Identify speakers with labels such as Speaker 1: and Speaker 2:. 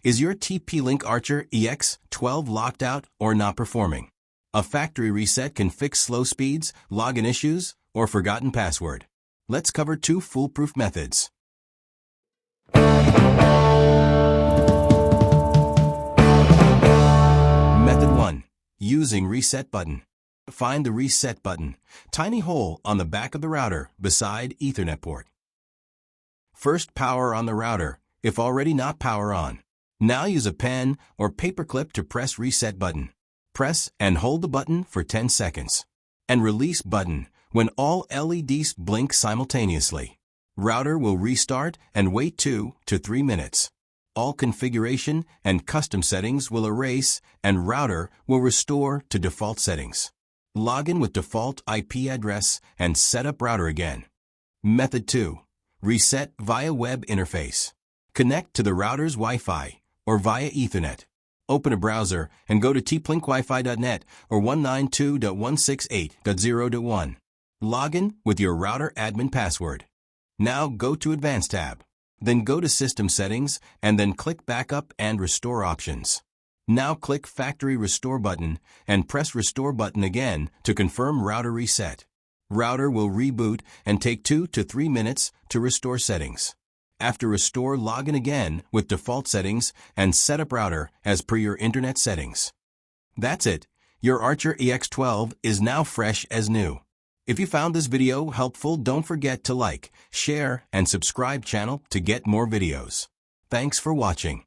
Speaker 1: Is your TP-Link Archer AX12 locked out or not performing? A factory reset can fix slow speeds, login issues, or forgotten password. Let's cover 2 foolproof methods. Method 1. Using reset button. Find the reset button, tiny hole on the back of the router beside Ethernet port. First, power on the router, if already not power on. Now use a pen or paperclip to press reset button. Press and hold the button for 10 seconds. And release button when all LEDs blink simultaneously. Router will restart and wait 2 to 3 minutes. All configuration and custom settings will erase and router will restore to default settings. Log in with default IP address and set up router again. Method 2. Reset via web interface. Connect to the router's Wi-Fi or via Ethernet. Open a browser and go to tplinkwifi.net or 192.168.0.1. Log in with your router admin password. Now go to Advanced tab. Then go to System Settings and then click Backup and Restore options. Now click Factory Restore button and press Restore button again to confirm router reset. Router will reboot and take 2 to 3 minutes to restore settings. After restore, log in again with default settings and set up router as per your internet settings. That's it. Your Archer AX12 is now fresh as new. If you found this video helpful, don't forget to like, share, and subscribe channel to get more videos. Thanks for watching.